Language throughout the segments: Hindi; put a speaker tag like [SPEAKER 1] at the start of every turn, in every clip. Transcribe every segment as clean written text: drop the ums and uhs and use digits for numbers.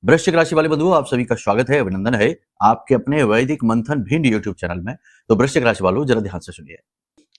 [SPEAKER 1] वृश्चिक राशि वाले बंधुओं, आप सभी का स्वागत है, अभिनंदन है आपके अपने वैदिक मंथन भिंड यूट्यूब चैनल में। तो वृश्चिक राशि वालों, जरा ध्यान से सुनिए।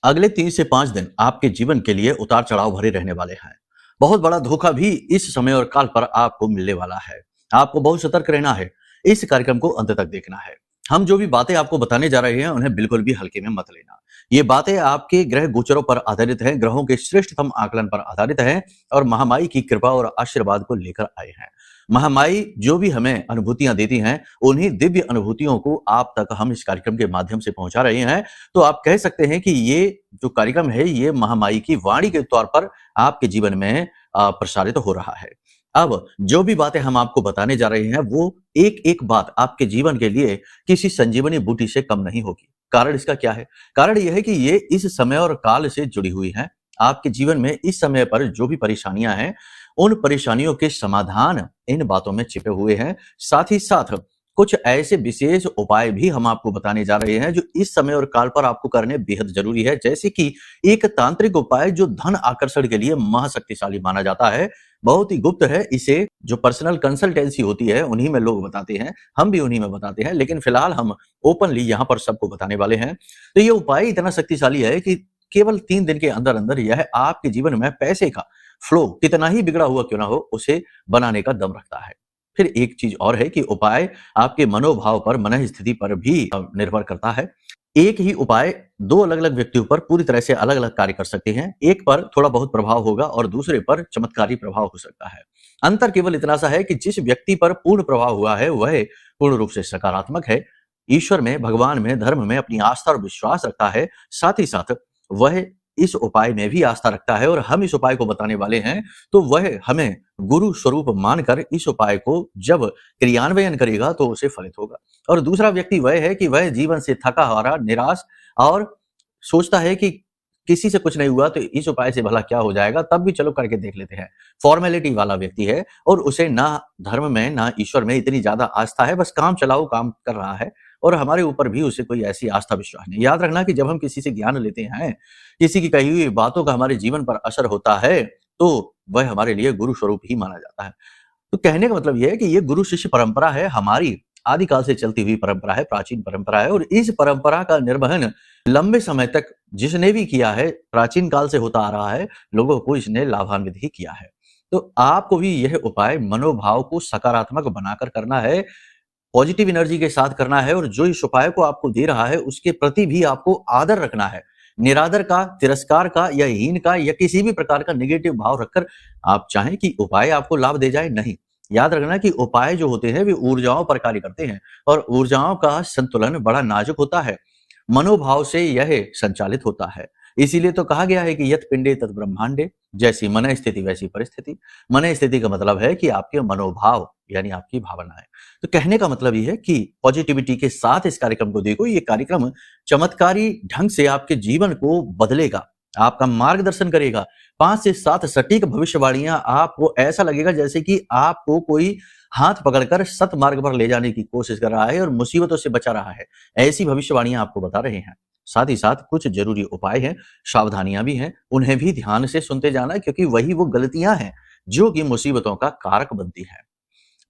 [SPEAKER 1] अगले 3 से 5 दिन आपके जीवन के लिए उतार चढ़ाव भरे रहने वाले हैं। बहुत बड़ा धोखा भी इस समय और काल पर आपको मिलने वाला है। आपको बहुत सतर्क रहना है। इस कार्यक्रम को अंत तक देखना है। हम जो भी बातें आपको बताने जा रहे हैं, उन्हें बिल्कुल भी हल्के में मत लेना। ये बातें आपके ग्रह गोचरों पर आधारित हैं, ग्रहों के श्रेष्ठतम आकलन पर आधारित हैं और महामाई की कृपा और आशीर्वाद को लेकर आए हैं। महामाई जो भी हमें अनुभूतियां देती हैं, उन्हीं दिव्य अनुभूतियों को आप तक हम इस कार्यक्रम के माध्यम से पहुंचा रहे हैं। तो आप कह सकते हैं कि ये जो कार्यक्रम है, ये महामाई की वाणी के तौर पर आपके जीवन में प्रसारित हो रहा है। अब जो भी बातें हम आपको बताने जा रहे हैं, वो एक एक बात आपके जीवन के लिए किसी संजीवनी बूटी से कम नहीं होगी। कारण इसका क्या है? कारण यह है कि ये इस समय और काल से जुड़ी हुई हैं। आपके जीवन में इस समय पर जो भी परेशानियां हैं, उन परेशानियों के समाधान इन बातों में छिपे हुए हैं। साथ ही साथ कुछ ऐसे विशेष उपाय भी हम आपको बताने जा रहे हैं, जो इस समय और काल पर आपको करने बेहद जरूरी है। जैसे कि एक तांत्रिक उपाय जो धन आकर्षण के लिए महाशक्तिशाली माना जाता है, बहुत ही गुप्त है। इसे जो पर्सनल कंसल्टेंसी होती है, उन्हीं में लोग बताते हैं, हम भी उन्हीं में बताते हैं, लेकिन फिलहाल हम ओपनली यहाँ पर सबको बताने वाले हैं। तो ये उपाय इतना शक्तिशाली है कि केवल 3 दिन के अंदर अंदर यह आपके जीवन में पैसे का फ्लो कितना ही बिगड़ा हुआ क्यों ना हो, उसे बनाने का दम रखता है। फिर एक चीज और है कि उपाय आपके मनोभाव पर, मन स्थिति पर भी निर्भर करता है। एक ही उपाय 2 अलग-अलग व्यक्तियों पर पूरी तरह से अलग-अलग कार्य कर सकते हैं। एक पर थोड़ा बहुत प्रभाव होगा और दूसरे पर चमत्कारी प्रभाव हो सकता है। अंतर केवल इतना सा है कि जिस व्यक्ति पर पूर्ण प्रभाव हुआ है, वह पूर्ण रूप से सकारात्मक है, ईश्वर में, भगवान में, धर्म में अपनी आस्था और विश्वास रखता है। साथ ही साथ वह इस उपाय में भी आस्था रखता है और हम इस उपाय को बताने वाले हैं, तो वह हमें गुरु स्वरूप मानकर इस उपाय को जब क्रियान्वयन करेगा तो उसे फलित होगा। और दूसरा व्यक्ति वह है कि वह जीवन से थका हारा, निराश और सोचता है कि किसी से कुछ नहीं हुआ तो इस उपाय से भला क्या हो जाएगा, तब भी चलो करके देख लेते हैं। फॉर्मेलिटी वाला व्यक्ति है और उसे ना धर्म में ना ईश्वर में इतनी ज्यादा आस्था है, बस काम चलाओ काम कर रहा है और हमारे ऊपर भी उसे कोई ऐसी आस्था विश्वास नहीं। याद रखना कि जब हम किसी से ज्ञान लेते हैं, किसी की कही हुई बातों का हमारे जीवन पर असर होता है, तो वह हमारे लिए गुरु स्वरूप ही माना जाता है। तो कहने का मतलब यह है कि ये गुरु शिष्य परंपरा है, हमारी आदिकाल से चलती हुई परंपरा है, प्राचीन परंपरा है और इस परंपरा का निर्वहन लंबे समय तक जिसने भी किया है, प्राचीन काल से होता आ रहा है, लोगों को इसने लाभान्वित ही किया है। तो आपको भी यह उपाय मनोभाव को सकारात्मक बनाकर करना है, पॉजिटिव एनर्जी के साथ करना है और जो इस उपाय को आपको दे रहा है, उसके प्रति भी आपको आदर रखना है। निरादर का, तिरस्कार का या हीन का या किसी भी प्रकार का नेगेटिव भाव रखकर आप चाहें कि उपाय आपको लाभ दे जाए, नहीं। याद रखना कि उपाय जो होते हैं वे ऊर्जाओं पर कार्य करते हैं और ऊर्जाओं का संतुलन बड़ा नाजुक होता है। मनोभाव से यह संचालित होता है। इसीलिए तो कहा गया है कि यत पिंडे तत् ब्रह्मांडे, जैसी मन स्थिति वैसी परिस्थिति। मन स्थिति का मतलब है कि आपके मनोभाव यानी आपकी भावनाएं। तो कहने का मतलब ये है कि पॉजिटिविटी के साथ इस कार्यक्रम को देखो। ये कार्यक्रम चमत्कारी ढंग से आपके जीवन को बदलेगा, आपका मार्गदर्शन करेगा। 5 से 7 सटीक भविष्यवाणियां, आपको ऐसा लगेगा जैसे कि आपको कोई हाथ पकड़कर सत मार्ग पर ले जाने की कोशिश कर रहा है और मुसीबतों से बचा रहा है। ऐसी भविष्यवाणियां आपको बता रहे हैं। साथ ही साथ कुछ जरूरी उपाय हैं, सावधानियां भी हैं, उन्हें भी ध्यान से सुनते जाना, क्योंकि वही वो गलतियां हैं जो कि मुसीबतों का कारक बनती है।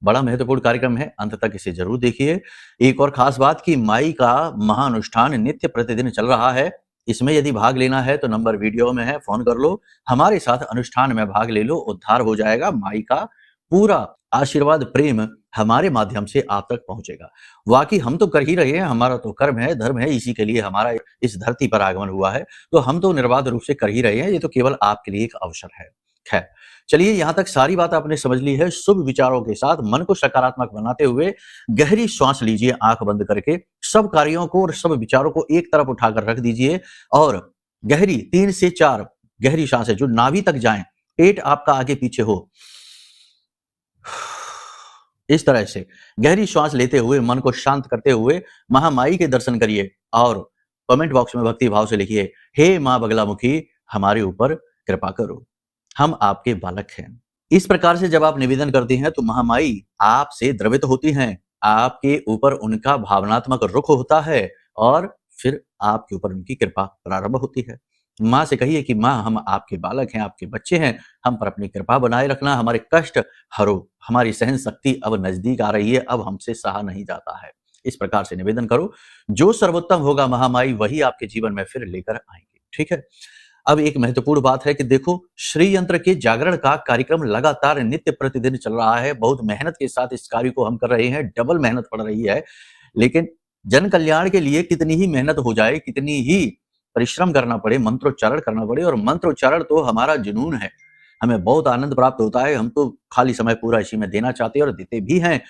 [SPEAKER 1] बड़ा महत्वपूर्ण कार्यक्रम है, अंत तक इसे जरूर देखिए। एक और खास बात कि माई का महानुष्ठान नित्य प्रतिदिन चल रहा है। इसमें यदि भाग लेना है तो नंबर वीडियो में है, फोन कर लो, हमारे साथ अनुष्ठान में भाग ले लो, उद्धार हो जाएगा। माई का पूरा आशीर्वाद, प्रेम हमारे माध्यम से आप तक पहुंचेगा। वाकई हम तो कर ही रहे हैं, हमारा तो कर्म है, धर्म है, इसी के लिए हमारा इस धरती पर आगमन हुआ है, तो हम तो निर्बाध रूप से कर ही रहे हैं। ये तो केवल आपके लिए एक अवसर है। खैर, चलिए, यहां तक सारी बात आपने समझ ली है। शुभ विचारों के साथ मन को सकारात्मक बनाते हुए गहरी श्वास लीजिए, आंख बंद करके। सब कार्यों को और सब विचारों को एक तरफ उठाकर रख दीजिए और गहरी 3 से 4 गहरी सांसें जो नाभि तक जाएं, पेट आपका आगे पीछे हो, इस तरह से गहरी श्वास लेते हुए मन को शांत करते हुए महामाई के दर्शन करिए और कमेंट बॉक्स में भक्ति भाव से लिखिए, हे मां बगलामुखी, हमारे ऊपर कृपा करो, हम आपके बालक हैं। इस प्रकार से जब आप निवेदन करते हैं तो महामाई आपसे द्रवित होती हैं, आपके ऊपर उनका भावनात्मक रुख होता है और फिर आपके ऊपर उनकी कृपा प्रारंभ होती है। माँ से कहिए कि माँ, हम आपके बालक हैं, आपके बच्चे हैं, हम पर अपनी कृपा बनाए रखना, हमारे कष्ट हरो, हमारी सहन शक्ति अब नजदीक आ रही है, अब हमसे सहा नहीं जाता है। इस प्रकार से निवेदन करो। जो सर्वोत्तम होगा महामाई, वही आपके जीवन में फिर लेकर आएंगे। ठीक है। अब एक महत्वपूर्ण बात है कि देखो, श्री यंत्र के जागरण का कार्यक्रम लगातार नित्य प्रतिदिन चल रहा है। बहुत मेहनत के साथ इस कार्य को हम कर रहे हैं, डबल मेहनत पड़ रही है। लेकिन जन कल्याण के लिए कितनी ही मेहनत हो जाए, कितनी ही परिश्रम करना पड़े, मंत्रोच्चारण करना पड़े, और मंत्रोच्चारण तो हमारा जुनून है। हमें बहुत आनंद प्राप्त होता है, हम तो खाली समय पूरा इसी में देना चाहते हैं और देते भी हैं।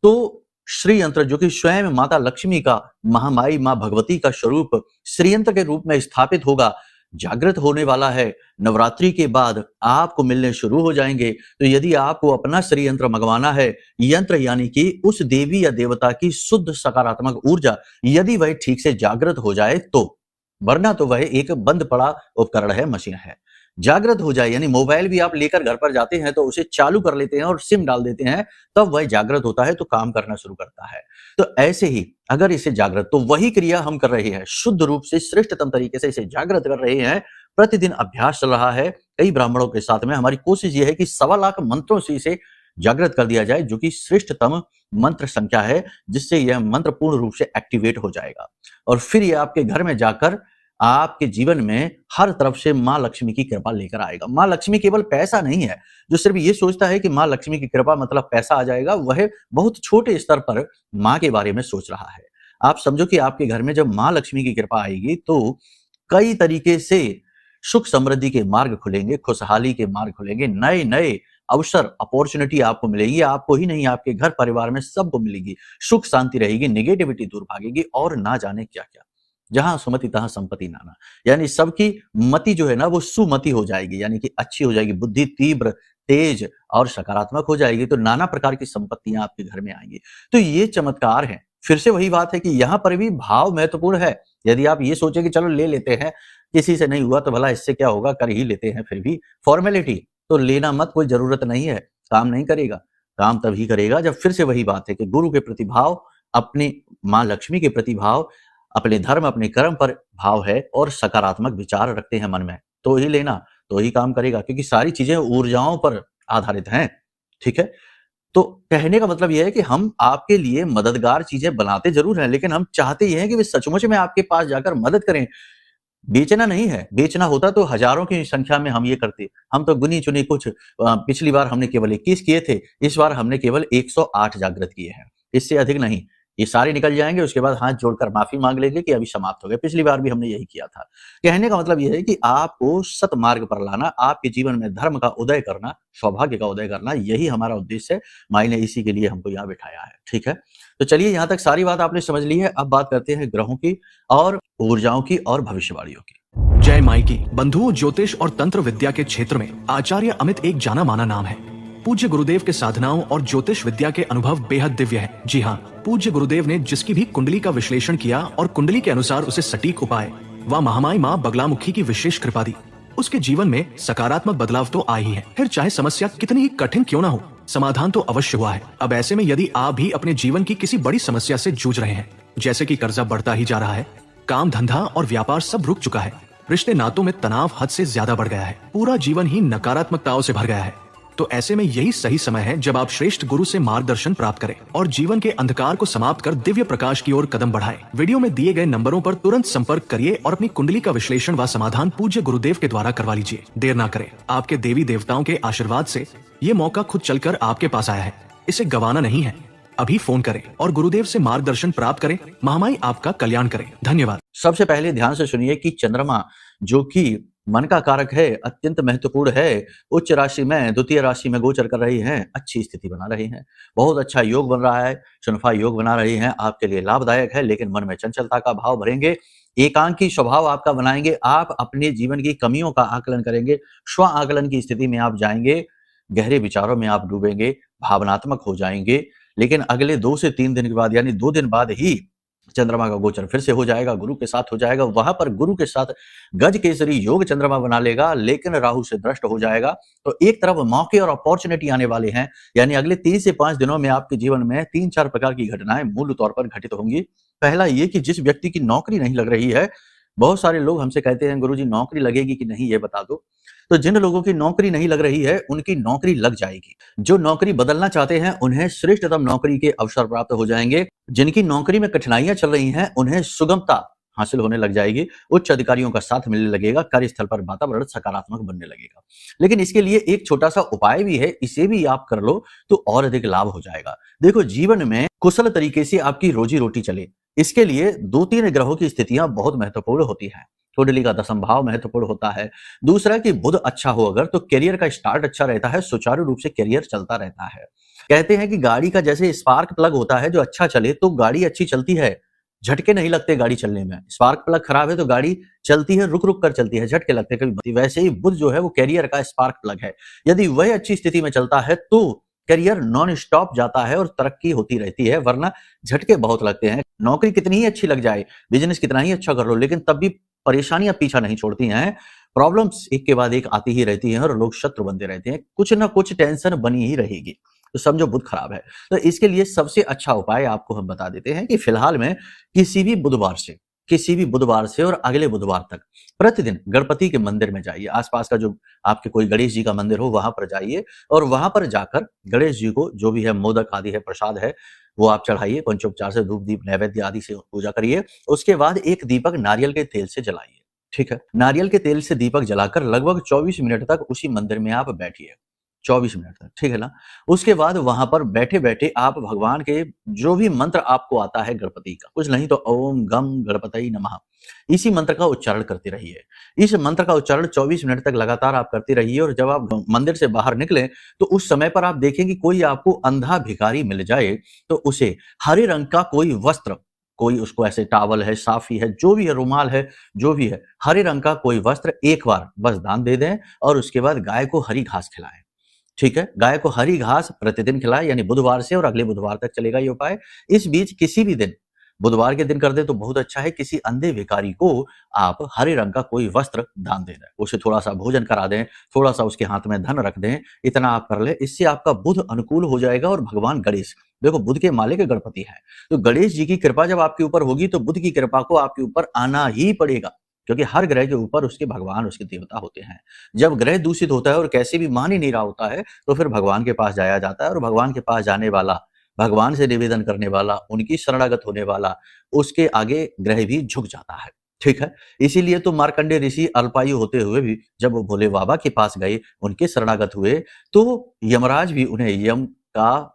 [SPEAKER 1] तो श्री यंत्र, जो कि स्वयं माता लक्ष्मी का, महामाई माँ भगवती का स्वरूप श्री यंत्र के रूप में स्थापित होगा, जागृत होने वाला है। नवरात्रि के बाद आपको मिलने शुरू हो जाएंगे। तो यदि आपको अपना श्री यंत्र मंगवाना है, यंत्र यानी कि उस देवी या देवता की शुद्ध सकारात्मक ऊर्जा यदि वह ठीक से जागृत हो जाए तो, वरना तो वह एक बंद पड़ा उपकरण है, मशीन है। जागृत हो जाए यानी मोबाइल भी आप लेकर घर पर जाते हैं तो उसे चालू कर लेते हैं और सिम डाल देते हैं, तब वह जागृत होता है तो काम करना शुरू करता है। तो ऐसे ही अगर इसे जागृत, तो वही क्रिया हम कर रहे हैं, शुद्ध रूप से श्रेष्ठतम तरीके से इसे जागृत कर रहे हैं। प्रतिदिन अभ्यास चल रहा है कई ब्राह्मणों के साथ में। हमारी कोशिश यह है कि 1.25 लाख मंत्रों से इसे जागृत कर दिया जाए, जो कि श्रेष्ठतम मंत्र संख्या है, जिससे यह मंत्र पूर्ण रूप से एक्टिवेट हो जाएगा। और फिर यह आपके घर में जाकर आपके जीवन में हर तरफ से माँ लक्ष्मी की कृपा लेकर आएगा। माँ लक्ष्मी केवल पैसा नहीं है। जो सिर्फ ये सोचता है कि माँ लक्ष्मी की कृपा मतलब पैसा आ जाएगा, वह बहुत छोटे स्तर पर माँ के बारे में सोच रहा है। आप समझो कि आपके घर में जब माँ लक्ष्मी की कृपा आएगी तो कई तरीके से सुख समृद्धि के मार्ग खुलेंगे, खुशहाली के मार्ग खुलेंगे, नए नए अवसर, अपॉर्चुनिटी आपको मिलेगी। आपको ही नहीं, आपके घर परिवार में सबको मिलेगी। सुख शांति रहेगी, नेगेटिविटी दूर भागेगी, और ना जाने क्या क्या। जहां सुमति तहां संपत्ति नाना, यानी सबकी मति जो है ना वो सुमति हो जाएगी, यानी कि अच्छी हो जाएगी, बुद्धि तीव्र, तेज और सकारात्मक हो जाएगी। तो नाना प्रकार की संपत्तियां आपके घर में आएंगी। तो ये चमत्कार है। फिर से वही बात है कि यहां पर भी भाव महत्वपूर्ण है। यदि आप ये सोचे कि चलो ले लेते हैं, किसी से नहीं हुआ तो भला इससे क्या होगा, कर ही लेते हैं, फिर भी फॉर्मेलिटी, तो लेना मत, कोई जरूरत नहीं है, काम नहीं करेगा। काम तभी करेगा जब फिर से वही बात है कि गुरु के प्रति भाव, अपनी माँ लक्ष्मी के प्रति भाव, अपने धर्म, अपने कर्म पर भाव है, और सकारात्मक विचार रखते हैं मन में, तो ही लेना, तो ही काम करेगा। क्योंकि सारी चीजें ऊर्जाओं पर आधारित हैं। ठीक है। तो कहने का मतलब यह है कि हम आपके लिए मददगार चीजें बनाते जरूर हैं, लेकिन हम चाहते ये हैं कि वे सचमुच में आपके पास जाकर मदद करें। बेचना नहीं है। बेचना होता तो हजारों की संख्या में हम ये करते। हम तो गुनी चुनी कुछ, पिछली बार हमने केवल 21 किए थे, इस बार हमने केवल 108 जागृत किए हैं, इससे अधिक नहीं। ये सारे निकल जाएंगे, उसके बाद हाथ जोड़कर माफी मांग लेंगे कि अभी समाप्त हो गए, पिछली बार भी हमने यही किया था। कहने का मतलब यह है कि आपको सतमार्ग पर लाना, आपके जीवन में धर्म का उदय करना, सौभाग्य का उदय करना, यही हमारा उद्देश्य है। माई ने इसी के लिए हमको यहाँ बिठाया है। ठीक है। तो चलिए, यहाँ तक सारी बात आपने समझ ली है। अब बात करते हैं ग्रहों की और ऊर्जाओं की और भविष्यवाणियों की।
[SPEAKER 2] जय माई की। बंधुओं, ज्योतिष और तंत्र विद्या के क्षेत्र में आचार्य अमित एक जाना माना नाम है। पूज्य गुरुदेव के साधनाओं और ज्योतिष विद्या के अनुभव बेहद दिव्य है। जी हाँ, पूज्य गुरुदेव ने जिसकी भी कुंडली का विश्लेषण किया और कुंडली के अनुसार उसे सटीक उपाय व महामाई माँ बगलामुखी की विशेष कृपा दी, उसके जीवन में सकारात्मक बदलाव तो आए ही है। फिर चाहे समस्या कितनी ही कठिन क्यों ना हो, समाधान तो अवश्य हुआ है। अब ऐसे में यदि आप भी अपने जीवन की किसी बड़ी समस्या से जूझ रहे हैं, जैसे कि कर्जा बढ़ता ही जा रहा है, काम धंधा और व्यापार सब रुक चुका है, रिश्ते नातों में तनाव हद से ज्यादा बढ़ गया है, पूरा जीवन ही नकारात्मकताओं से भर गया है, तो ऐसे में यही सही समय है जब आप श्रेष्ठ गुरु से मार्गदर्शन प्राप्त करें और जीवन के अंधकार को समाप्त कर दिव्य प्रकाश की ओर कदम बढ़ाएं। वीडियो में दिए गए नंबरों पर तुरंत संपर्क करिए और अपनी कुंडली का विश्लेषण व समाधान पूज्य गुरुदेव के द्वारा करवा लीजिए। देर ना करें। आपके देवी देवताओं के आशीर्वाद से ये मौका खुद चलकर आपके पास आया है, इसे गंवाना नहीं है। अभी फोन करें और गुरुदेव से मार्गदर्शन प्राप्त करें। महामाई आपका कल्याण करें। धन्यवाद।
[SPEAKER 1] सबसे पहले ध्यान से सुनिए कि चंद्रमा, जो कि मन का कारक है, अत्यंत महत्वपूर्ण है। उच्च राशि में, द्वितीय राशि में गोचर कर रही हैं, अच्छी स्थिति बना रही हैं, बहुत अच्छा योग बन रहा है, शुनफा योग बना रही हैं, आपके लिए लाभदायक है। लेकिन मन में चंचलता का भाव भरेंगे, एकांकी स्वभाव आपका बनाएंगे, आप अपने जीवन की कमियों का आकलन करेंगे, स्व आकलन की स्थिति में आप जाएंगे, गहरे विचारों में आप डूबेंगे, भावनात्मक हो जाएंगे। लेकिन अगले 2 से 3 दिन के बाद, यानी 2 दिन बाद ही चंद्रमा का गोचर फिर से हो जाएगा, गुरु के साथ हो जाएगा। वहां पर गुरु के साथ गज केसरी योग चंद्रमा बना लेगा, लेकिन राहु से भ्रष्ट हो जाएगा। तो एक तरफ मौके और अपॉर्चुनिटी आने वाले हैं, यानी अगले 3 से 5 दिनों में आपके जीवन में 3-4 प्रकार की घटनाएं मूल तौर पर घटित होंगी। पहला ये कि जिस व्यक्ति की नौकरी नहीं लग रही है, बहुत सारे लोग हमसे कहते हैं गुरुजी नौकरी लगेगी कि नहीं ये बता दो। तो जिन लोगों की नौकरी नहीं लग रही है उनकी नौकरी लग जाएगी। जो नौकरी बदलना चाहते हैं उन्हें श्रेष्ठतम नौकरी के अवसर प्राप्त हो जाएंगे। जिनकी नौकरी में कठिनाइयां चल रही हैं उन्हें सुगमता हासिल होने लग जाएगी। उच्च अधिकारियों का साथ मिलने लगेगा। कार्यस्थल पर वातावरण सकारात्मक बनने लगेगा। लेकिन इसके लिए एक छोटा सा उपाय भी है, इसे भी आप कर लो तो और अधिक लाभ हो जाएगा। देखो, जीवन में कुशल तरीके से आपकी रोजी रोटी चले, इसके लिए 2-3 ग्रहों की स्थितियां बहुत महत्वपूर्ण होती हैं। कुंडली का 10वां भाव महत्वपूर्ण होता है। दूसरा कि बुध अच्छा हो अगर तो करियर का स्टार्ट अच्छा रहता है, सुचारू रूप से करियर चलता रहता है। कहते हैं कि गाड़ी का जैसे स्पार्क प्लग होता है, जो अच्छा चले तो गाड़ी अच्छी चलती है, झटके नहीं लगते गाड़ी चलने में। स्पार्क प्लग खराब है तो गाड़ी चलती है, रुक रुक कर चलती है, झटके लगते हैं कभी। वैसे ही बुध जो है वो कैरियर का स्पार्क प्लग है। यदि वह अच्छी स्थिति में चलता है तो करियर नॉन स्टॉप जाता है और तरक्की होती रहती है, वरना झटके बहुत लगते हैं। नौकरी कितनी ही अच्छी लग जाए, बिजनेस कितना ही अच्छा कर लो, लेकिन तब भी परेशानियां पीछा नहीं छोड़ती हैं। प्रॉब्लम्स एक के बाद एक आती ही रहती हैं और लोग शत्रु बनते रहते हैं। कुछ ना कुछ टेंशन बनी ही रहेगी, तो समझो बुध खराब है। तो इसके लिए सबसे अच्छा उपाय आपको हम बता देते हैं कि फिलहाल में किसी भी बुधवार से और अगले बुधवार तक प्रतिदिन गणपति के मंदिर में जाइए। आसपास का जो आपके कोई गणेश जी का मंदिर हो वहां पर जाइए और वहां पर जाकर गणेश जी को जो भी है मोदक आदि है, प्रसाद है, वो आप चढ़ाइए। पंचोपचार से धूप दीप नैवेद्य आदि से पूजा करिए। उसके बाद एक दीपक नारियल के तेल से जलाइए। ठीक है, नारियल के तेल से दीपक जलाकर लगभग 24 मिनट तक उसी मंदिर में आप बैठिए। 24 मिनट तक, ठीक है ना। उसके बाद वहां पर बैठे बैठे आप भगवान के जो भी मंत्र आपको आता है गणपति का, कुछ नहीं तो ओम गम गणपति नमः, इसी मंत्र का उच्चारण करते रहिए। इस मंत्र का उच्चारण 24 मिनट तक लगातार आप करते रहिए और जब आप मंदिर से बाहर निकले तो उस समय पर आप देखेंगे कोई आपको अंधा भिखारी मिल जाए तो उसे हरे रंग का कोई वस्त्र, कोई उसको ऐसे टावल है, साफी है, जो भी है, रुमाल है, जो भी है, हरे रंग का कोई वस्त्र एक बार बस दान दे दें और उसके बाद गाय को हरी घास खिलाएं। ठीक है, गाय को हरी घास प्रतिदिन खिलाएं, यानी बुधवार से और अगले बुधवार तक चलेगा ये उपाय। इस बीच किसी भी दिन, बुधवार के दिन कर दे तो बहुत अच्छा है, किसी अंधे भिखारी को आप हरे रंग का कोई वस्त्र दान दे दें, उसे थोड़ा सा भोजन करा दें, थोड़ा सा उसके हाथ में धन रख दें, इतना आप कर ले। इससे आपका बुध अनुकूल हो जाएगा। और भगवान गणेश, देखो बुध के मालिक गणपति है, तो गणेश जी की कृपा जब आपके ऊपर होगी तो बुध की कृपा को आपके ऊपर आना ही पड़ेगा, क्योंकि हर ग्रह के ऊपर उसके भगवान, उसके देवता होते हैं। जब ग्रह दूषित होता है और कैसे भी मान ही नहीं रहा होता है तो फिर भगवान के पास जाया जाता है और भगवान के पास जाने वाला, भगवान से निवेदन करने वाला, उनकी शरणागत होने वाला, उसके आगे ग्रह भी झुक जाता है। ठीक है, इसीलिए तो मार्कंडेय ऋषि अल्पायु होते हुए भी जब वो भोले बाबा के पास गए, उनके शरणागत हुए, तो यमराज भी उन्हें,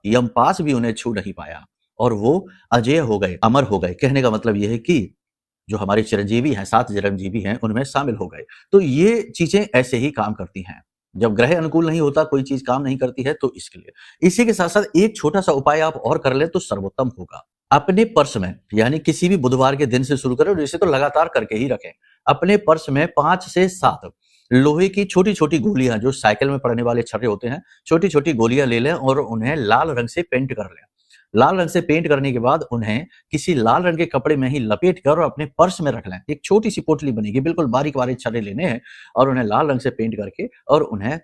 [SPEAKER 1] यमपास भी उन्हें छू नहीं पाया और वो अजेय हो गए, अमर हो गए। कहने का मतलब यह है कि जो हमारे चिरंजीवी हैं, 7 चिरंजीवी हैं, उनमें शामिल हो गए। तो ये चीजें ऐसे ही काम करती हैं। जब ग्रह अनुकूल नहीं होता, कोई चीज काम नहीं करती है, तो इसके लिए इसी के साथ साथ एक छोटा सा उपाय आप और कर ले तो सर्वोत्तम होगा। अपने पर्स में, यानी किसी भी बुधवार के दिन से शुरू करें और इसे तो लगातार करके ही रखें, अपने पर्स में 5 से 7 लोहे की छोटी छोटी गोलियां, जो साइकिल में पड़ने वाले छर्रे होते हैं, छोटी छोटी गोलियां ले लें और उन्हें लाल रंग से पेंट कर लें। लाल रंग से पेंट करने के बाद उन्हें किसी लाल रंग के कपड़े में ही लपेट कर और अपने पर्स में रख लें। एक छोटी सी पोटली बनेगी, बिल्कुल बारीक बारीक छर्रे लेने हैं और उन्हें लाल रंग से पेंट करके और उन्हें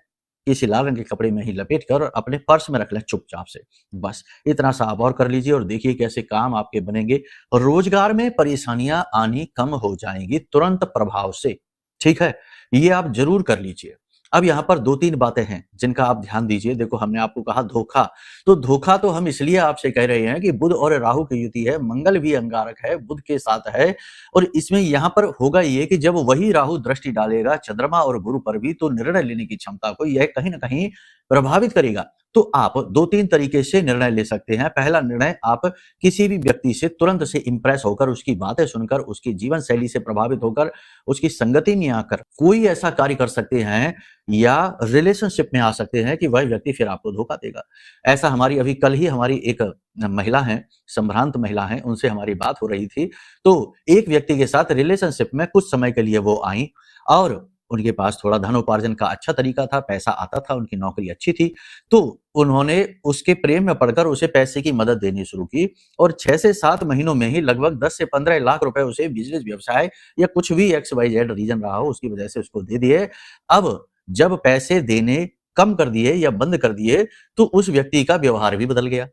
[SPEAKER 1] किसी लाल रंग के कपड़े में ही लपेट कर और अपने पर्स में रख लें चुपचाप से। बस इतना सा आप और कर लीजिए और देखिए कैसे काम आपके बनेंगे। रोजगार में परेशानियां आनी कम हो जाएंगी तुरंत प्रभाव से। ठीक है, ये आप जरूर कर लीजिए। अब यहाँ पर 2-3 बातें हैं जिनका आप ध्यान दीजिए। देखो, हमने आपको कहा धोखा, तो धोखा तो हम इसलिए आपसे कह रहे हैं कि बुध और राहु की युति है, मंगल भी अंगारक है, बुध के साथ है और इसमें यहाँ पर होगा ये कि जब वही राहु दृष्टि डालेगा चंद्रमा और गुरु पर भी, तो निर्णय लेने की क्षमता को यह कहीं ना कहीं प्रभावित करेगा। तो आप 2-3 तरीके से निर्णय ले सकते हैं। पहला निर्णय, आप किसी भी व्यक्ति से तुरंत से इंप्रेस होकर, उसकी बातें सुनकर, उसकी जीवन शैली से प्रभावित होकर, उसकी संगति में आकर कोई ऐसा कार्य कर सकते हैं या रिलेशनशिप में आ सकते हैं कि वह व्यक्ति फिर आपको धोखा देगा। ऐसा हमारी अभी कल ही हमारी एक महिला है, संभ्रांत महिला है, उनसे हमारी बात हो रही थी। तो एक व्यक्ति के साथ रिलेशनशिप में कुछ समय के लिए वो आई और उनके पास थोड़ा धन उपार्जन का अच्छा तरीका था, पैसा आता था, उनकी नौकरी अच्छी थी, तो उन्होंने उसके प्रेम में पड़कर उसे पैसे की मदद देनी शुरू की और 6 से 7 महीनों में ही लगभग 10 से 15 लाख रुपए उसे बिजनेस, व्यवसाय या कुछ भी XYZ रीजन रहा हो, उसकी वजह से उसको दे दिए। अब जब पैसे देने कम कर दिए या बंद कर दिए तो उस व्यक्ति का व्यवहार भी बदल गया।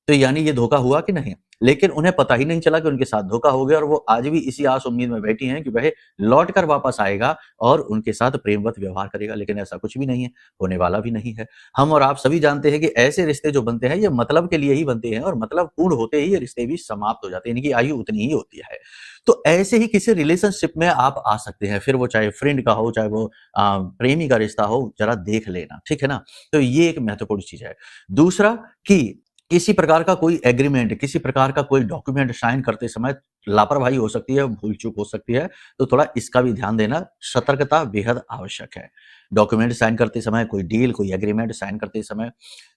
[SPEAKER 1] तो यानी ये धोखा हुआ कि नहीं? लेकिन उन्हें पता ही नहीं चला कि उनके साथ धोखा हो गया और वो आज भी इसी आस उम्मीद में बैठी हैं कि वह लौट कर वापस आएगा और उनके साथ प्रेमवत व्यवहार करेगा, लेकिन ऐसा कुछ भी नहीं है, होने वाला भी नहीं है। हम और आप सभी जानते हैं कि ऐसे रिश्ते जो बनते हैं ये मतलब के लिए ही बनते हैं और मतलब पूर्ण होते ही ये रिश्ते भी समाप्त हो जाते हैं, इनकी आयु उतनी ही होती है। तो ऐसे ही किसी रिलेशनशिप में आप आ सकते हैं, फिर वो चाहे फ्रेंड का हो, चाहे वो प्रेमी का रिश्ता हो, जरा देख लेना, ठीक है ना? तो ये एक महत्वपूर्ण चीज़ है। दूसरा कि किसी प्रकार का कोई एग्रीमेंट, किसी प्रकार का कोई डॉक्यूमेंट साइन करते समय लापरवाही हो सकती है, भूल-चूक हो सकती है, तो थोड़ा इसका भी ध्यान देना, सतर्कता बेहद आवश्यक है। डॉक्यूमेंट साइन करते समय, कोई डील, कोई एग्रीमेंट साइन करते समय।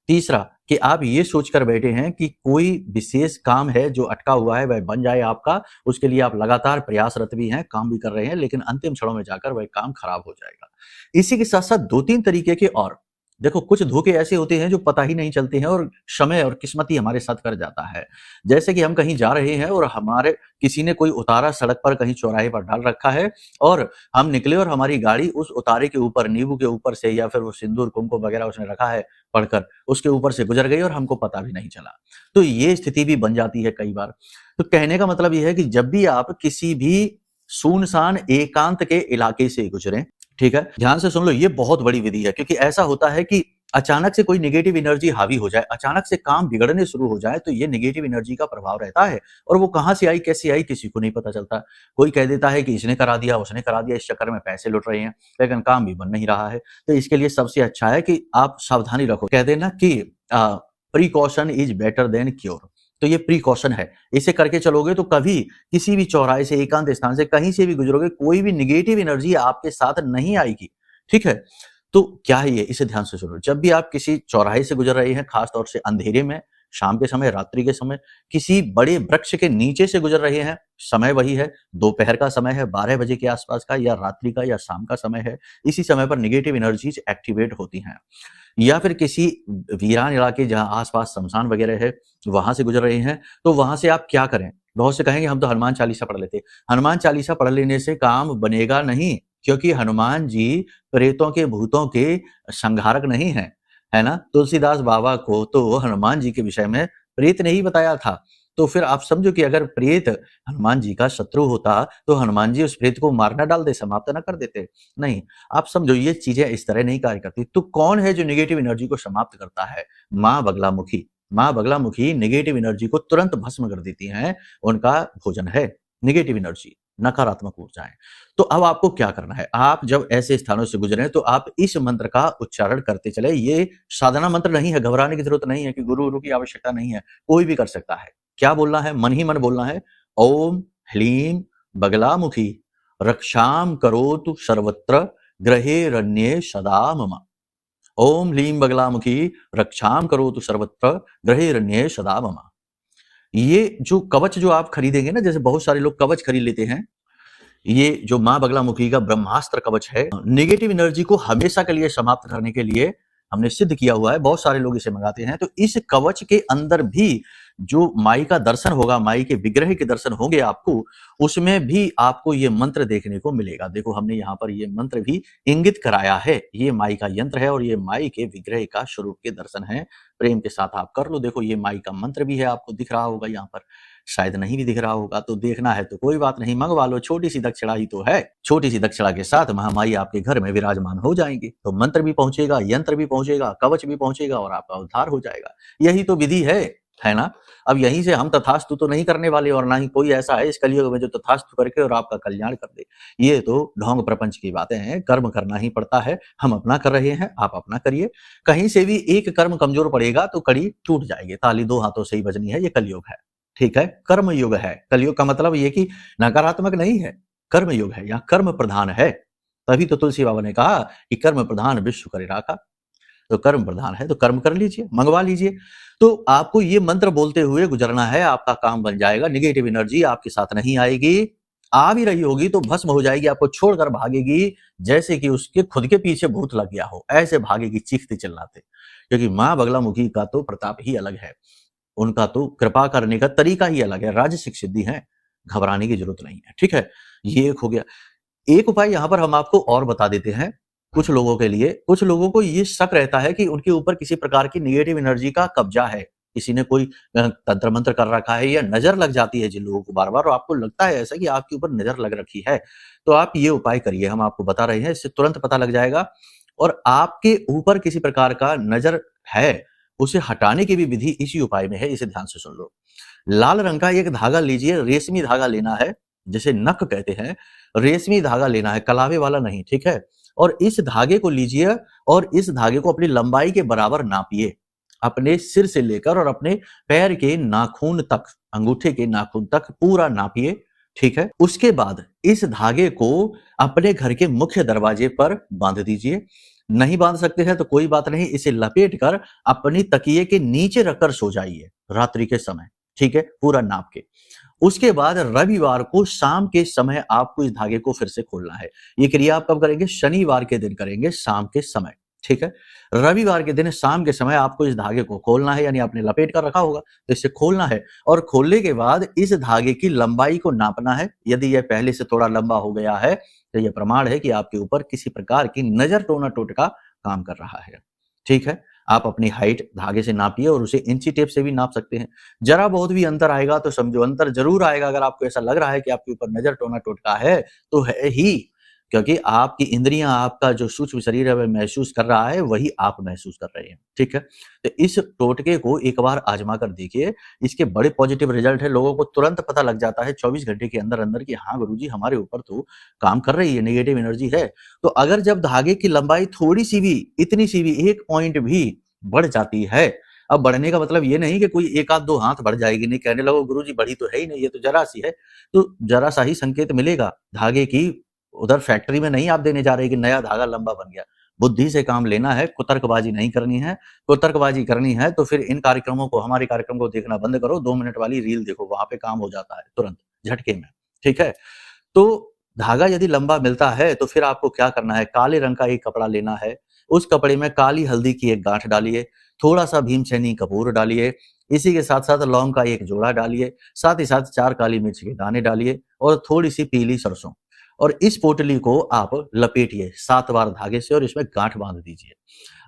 [SPEAKER 1] तीसरा कि आप ये सोचकर बैठे हैं कि कोई विशेष काम है जो अटका हुआ है, वह बन जाए आपका, उसके लिए आप लगातार प्रयासरत भी हैं, काम भी कर रहे हैं, लेकिन अंतिम क्षणों में जाकर वह काम खराब हो जाएगा। इसी के साथ-साथ 2-3 तरीके के और देखो कुछ धोखे ऐसे होते हैं जो पता ही नहीं चलते हैं और समय और किस्मत ही हमारे साथ कर जाता है। जैसे कि हम कहीं जा रहे हैं और हमारे किसी ने कोई उतारा सड़क पर कहीं चौराहे पर डाल रखा है और हम निकले और हमारी गाड़ी उस उतारे के ऊपर, नींबू के ऊपर से या फिर वो सिंदूर, कुमकुम वगैरह उसने रखा है पढ़कर, उसके ऊपर से गुजर गई और हमको पता भी नहीं चला। तो ये स्थिति भी बन जाती है कई बार। तो कहने का मतलब ये है कि जब भी आप किसी भी सुनसान एकांत के इलाके से गुजरें, ठीक है? ध्यान से सुन लो, ये बहुत बड़ी विधि है क्योंकि ऐसा होता है कि अचानक से कोई नेगेटिव एनर्जी हावी हो जाए, अचानक से काम बिगड़ने शुरू हो जाए, तो ये नेगेटिव एनर्जी का प्रभाव रहता है और वो कहाँ से आई, कैसे आई, किसी को नहीं पता चलता। कोई कह देता है कि इसने करा दिया, उसने करा दिया, इस चक्कर में पैसे लुट रहे हैं, लेकिन काम भी बन नहीं रहा है। तो इसके लिए सबसे अच्छा है कि आप सावधानी रखो। कहते हैं ना कि precaution is better than cure. तो ये प्रिकॉशन है, इसे करके चलोगे तो कभी किसी भी चौराहे से, एकांत स्थान से, कहीं से भी गुजरोगे, कोई भी नेगेटिव एनर्जी आपके साथ नहीं आएगी, ठीक है? तो क्या है ये, इसे ध्यान से सुनो। जब भी आप किसी चौराहे से गुजर रहे हैं, खास तौर से अंधेरे में, शाम के समय, रात्रि के समय, किसी बड़े वृक्ष के नीचे से गुजर रहे हैं, समय वही है, दोपहर का समय है, 12 बजे के आसपास का, या रात्रि का या शाम का समय है, इसी समय पर नेगेटिव एनर्जीज एक्टिवेट होती हैं। या फिर किसी वीरान इलाके जहां आसपास शमशान वगैरह है, वहां से गुजर रहे हैं, तो वहां से आप क्या करें? बहुत से कहेंगे हम तो हनुमान चालीसा पढ़ लेते। हनुमान चालीसा पढ़ लेने से काम बनेगा नहीं, क्योंकि हनुमान जी प्रेतों के, भूतों के संहारक नहीं है, है ना? तुलसीदास बाबा को तो हनुमान जी के विषय में प्रेत ने ही बताया था। तो फिर आप समझो कि अगर प्रेत हनुमान जी का शत्रु होता, तो हनुमान जी उस प्रेत को मार ना डाल दे, समाप्त ना कर देते। नहीं, आप समझो ये चीजें इस तरह नहीं कार्य करती। तो कौन है जो नेगेटिव एनर्जी को समाप्त करता है? माँ बगलामुखी। माँ बगलामुखी नेगेटिव एनर्जी को तुरंत भस्म कर देती हैं, उनका भोजन है नेगेटिव एनर्जी, नकारात्मक ऊर्जाएं। तो अब आपको क्या करना है? आप जब ऐसे स्थानों से गुजरे तो आप इस मंत्र का उच्चारण करते चले। ये साधना मंत्र नहीं है, घबराने की जरूरत नहीं है कि गुरु की आवश्यकता नहीं है, कोई भी कर सकता है। क्या बोलना है? मन ही मन बोलना है, ओम ह्लीम बगलामुखी रक्षाम करोतु सर्वत्र ग्रहेरण्ये सदा मम। ओम ह्लीम बगलामुखी रक्षाम करोतु सर्वत्र ग्रहेरण्ये सदा मम। ये जो कवच जो आप खरीदेंगे ना, जैसे बहुत सारे लोग कवच खरीद लेते हैं, ये जो माँ बगलामुखी का ब्रह्मास्त्र कवच है, नेगेटिव एनर्जी को हमेशा के लिए समाप्त करने के लिए हमने सिद्ध किया हुआ है, बहुत सारे लोग इसे मंगाते हैं। तो इस कवच के अंदर भी जो माई का दर्शन होगा, माई के विग्रह के दर्शन होंगे आपको, उसमें भी आपको ये मंत्र देखने को मिलेगा। देखो हमने यहाँ पर ये मंत्र भी इंगित कराया है, ये माई का यंत्र है और ये माई के विग्रह का स्वरूप के दर्शन है। प्रेम के साथ आप कर लो। देखो ये माई का मंत्र भी है, आपको दिख रहा होगा यहाँ पर, शायद नहीं भी दिख रहा होगा, तो देखना है तो कोई बात नहीं, मंगवा लो, छोटी सी दक्षिणा ही तो है। छोटी सी दक्षिणा के साथ महामाई आपके घर में विराजमान हो जाएंगे, तो मंत्र भी पहुंचेगा, यंत्र भी पहुंचेगा, कवच भी पहुंचेगा और आपका उद्धार हो जाएगा। यही तो विधि है ना? अब यहीं से हम तथास्तु तो नहीं करने वाले और ना ही कोई ऐसा है इस कलयुग में जो तथास्तु करके और आपका कल्याण कर दे। ये तो ढोंग प्रपंच की बातें हैं, कर्म करना ही पड़ता है। हम अपना कर रहे हैं, आप अपना करिए। कहीं से भी एक कर्म कमजोर पड़ेगा तो कड़ी टूट जाएगी। ताली दो हाथों से ही बजनी है, ये कलयुग है, ठीक है? कर्म युग है। कलयुग का मतलब ये कि नकारात्मक नहीं है, कर्म युग है, यहाँ कर्म प्रधान है। तभी तो तुलसी बाबा ने कहा कि कर्म प्रधान विश्व करे राखा। तो कर्म प्रधान है तो कर्म कर लीजिए, मंगवा लीजिए। तो आपको ये मंत्र बोलते हुए गुजरना है, आपका काम बन जाएगा। नेगेटिव एनर्जी आपके साथ नहीं आएगी, आ भी रही होगी तो भस्म हो जाएगी, आपको छोड़कर भागेगी, जैसे कि उसके खुद के पीछे भूत लग गया हो, ऐसे भागेगी चीखते चिल्लाते। क्योंकि माँ बगलामुखी का तो प्रताप ही अलग है, उनका तो कृपा करने का तरीका ही अलग है, राजसिक सिद्धि है, घबराने की जरूरत नहीं है, ठीक है? ये एक हो गया। एक उपाय यहाँ पर हम आपको और बता देते हैं। कुछ लोगों के लिए, कुछ लोगों को ये शक रहता है कि उनके ऊपर किसी प्रकार की नेगेटिव एनर्जी का कब्जा है, किसी ने कोई तंत्र मंत्र कर रखा है या नजर लग जाती है जिन लोगों को बार बार और आपको लगता है ऐसा कि आपके ऊपर नजर लग रखी है, तो आप ये उपाय करिए, हम आपको बता रहे हैं, इससे तुरंत पता लग जाएगा। और आपके ऊपर किसी प्रकार का नजर है, उसे हटाने की भी विधि इसी उपाय में है, इसे ध्यान से सुन लो। लाल रंग का एक धागा लीजिए, रेशमी धागा लेना है, जिसे नक कहते हैं, रेशमी धागा लेना है, कलावे वाला नहीं, ठीक है। और इस धागे को लीजिए और इस धागे को अपनी लंबाई के बराबर नापिए, अपने सिर से लेकर और अपने पैर के नाखून तक, अंगूठे के नाखून तक पूरा नापिए, ठीक है। उसके बाद इस धागे को अपने घर के मुख्य दरवाजे पर बांध दीजिए। नहीं बांध सकते हैं तो कोई बात नहीं, इसे लपेट कर अपनी तकिए के नीचे रखकर सो जाइए रात्रि के समय, ठीक है, पूरा नाप के। उसके बाद रविवार को शाम के समय आपको इस धागे को फिर से खोलना है। ये क्रिया आप कब करेंगे? शनिवार के दिन करेंगे, शाम के समय, ठीक है। रविवार के दिन शाम के समय आपको इस धागे को खोलना है, यानी आपने लपेट कर रखा होगा तो इसे खोलना है और खोलने के बाद इस धागे की लंबाई को नापना है। यदि यह पहले से थोड़ा लंबा हो गया है तो यह प्रमाण है कि आपके ऊपर किसी प्रकार की नजर टोना टोटका काम कर रहा है, ठीक है। आप अपनी हाइट धागे से नापिए और उसे इंची टेप से भी नाप सकते हैं। जरा बहुत भी अंतर आएगा तो समझो अंतर जरूर आएगा। अगर आपको ऐसा लग रहा है कि आपके ऊपर नजर टोना टोटका है तो है ही, क्योंकि आपकी इंद्रियां, आपका जो सूक्ष्म शरीर है वह महसूस कर रहा है, वही आप महसूस कर रहे हैं, ठीक है। तो इस टोटके को एक बार आजमा कर देखिए, इसके बड़े पॉजिटिव रिजल्ट है। लोगों को तुरंत पता लग जाता है 24 घंटे के अंदर अंदर कि हाँ गुरुजी, हमारे ऊपर तो काम कर रही है, नेगेटिव एनर्जी है। तो अगर जब धागे की लंबाई थोड़ी सी भी, इतनी सी भी, 1 पॉइंट भी बढ़ जाती है, अब बढ़ने का मतलब ये नहीं कि कोई 1 आध 2 हाथ बढ़ जाएगी, नहीं कहने लगो गुरुजी बढ़ी तो है ही नहीं, ये तो जरा सी है, तो जरा सा ही संकेत मिलेगा। धागे की उधर फैक्ट्री में नहीं आप देने जा रहे कि नया धागा लंबा बन गया। बुद्धि से काम लेना है, कुतर्कबाजी नहीं करनी है। कुतर्कबाजी करनी है तो फिर इन कार्यक्रमों को, हमारे कार्यक्रम को देखना बंद करो, 2 मिनट वाली रील देखो, वहां पे काम हो जाता है तुरंत झटके में, ठीक है। तो धागा यदि लंबा मिलता है तो फिर आपको क्या करना है? काले रंग का एक कपड़ा लेना है, उस कपड़े में काली हल्दी की एक गांठ डालिए, थोड़ा सा भीमसेनी कपूर डालिए, इसी के साथ साथ लौंग का एक जोड़ा डालिए, साथ ही साथ 4 काली मिर्च के दाने डालिए और थोड़ी सी पीली सरसों, और इस पोटली को आप लपेटिए 7 बार धागे से और इसमें गांठ बांध दीजिए।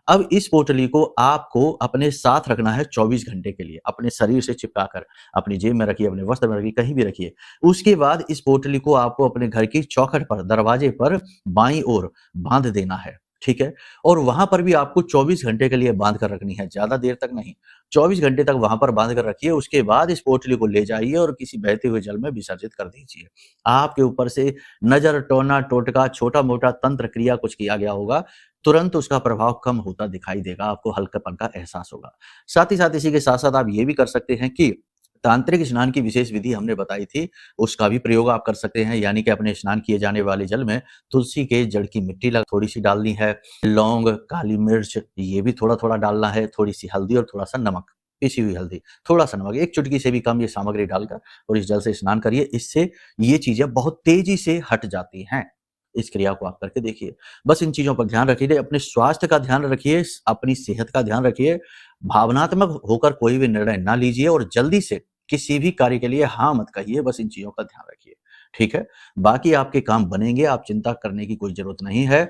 [SPEAKER 1] अब इस पोटली को आपको अपने साथ रखना है 24 घंटे के लिए, अपने शरीर से चिपका कर, अपनी जेब में रखिए, अपने वस्त्र में रखिए, कहीं भी रखिए। उसके बाद इस पोटली को आपको अपने घर की चौखट पर, दरवाजे पर बाईं ओर बांध देना है, ठीक है। और वहां पर भी आपको 24 घंटे के लिए बांध कर रखनी है, ज्यादा देर तक नहीं, 24 घंटे तक वहां पर बांध कर रखिए। उसके बाद इस पोटली को ले जाइए और किसी बहते हुए जल में विसर्जित कर दीजिए। आपके ऊपर से नजर, टोना टोटका, छोटा मोटा तंत्र क्रिया कुछ किया गया होगा, तुरंत उसका प्रभाव कम होता दिखाई देगा, आपको हल्कापन का एहसास होगा। साथ ही साथ इसी के साथ साथ आप ये भी कर सकते हैं कि तांत्रिक स्नान की विशेष विधि हमने बताई थी, उसका भी प्रयोग आप कर सकते हैं। यानी कि अपने स्नान किए जाने वाले जल में तुलसी के जड़ की मिट्टी थोड़ी सी डालनी है, लौंग, काली मिर्च ये भी थोड़ा थोड़ा डालना है, थोड़ी सी हल्दी और थोड़ा सा नमक, पिसी हुई हल्दी, थोड़ा सा नमक, 1 चुटकी से भी कम ये सामग्री डालकर और इस जल से स्नान करिए। इससे ये चीजें बहुत तेजी से हट जाती हैं। इस क्रिया को आप करके देखिए। बस इन चीजों पर ध्यान रखिए, अपने स्वास्थ्य का ध्यान रखिए, अपनी सेहत का ध्यान रखिए, भावनात्मक होकर कोई भी निर्णय ना लीजिए और जल्दी से किसी भी कार्य के लिए हाँ मत कहिए। बस इन चीजों का ध्यान रखिए, ठीक है। बाकी आपके काम बनेंगे, आप चिंता करने की कोई जरूरत नहीं है।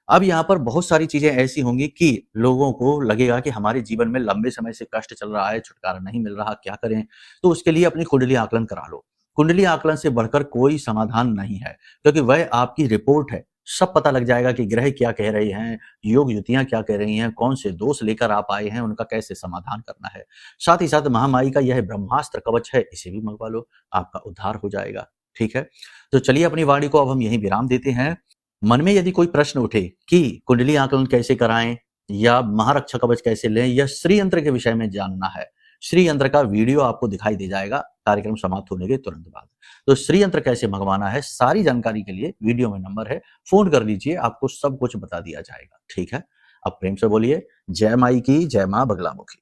[SPEAKER 1] अब यहाँ पर बहुत सारी चीजें ऐसी होंगी कि लोगों को लगेगा कि हमारे जीवन में लंबे समय से कष्ट चल रहा है, छुटकारा नहीं मिल रहा, क्या करें? तो उसके लिए अपनी कुंडली आकलन करा लो। कुंडली आकलन से बढ़कर कोई समाधान नहीं है, क्योंकि वह आपकी रिपोर्ट है। सब पता लग जाएगा कि ग्रह क्या कह रहे हैं, योग युतियां क्या कह रही हैं, कौन से दोष लेकर आप आए हैं, उनका कैसे समाधान करना है। साथ ही साथ महामाई का यह ब्रह्मास्त्र कवच है, इसे भी मंगवा लो, आपका उद्धार हो जाएगा, ठीक है। तो चलिए अपनी वाणी को अब हम यहीं विराम देते हैं। मन में यदि कोई प्रश्न उठे कि कुंडली आकलन कैसे कराएं या महारक्षा कवच कैसे लें या श्री यंत्र के विषय में जानना है, श्री यंत्र का वीडियो आपको दिखाई दे जाएगा कार्यक्रम समाप्त होने के तुरंत बाद। तो श्री यंत्र कैसे मंगवाना है, सारी जानकारी के लिए वीडियो में नंबर है, फोन कर लीजिए, आपको सब कुछ बता दिया जाएगा, ठीक है। अब प्रेम से बोलिए जय माई की, जय मां बगलामुखी।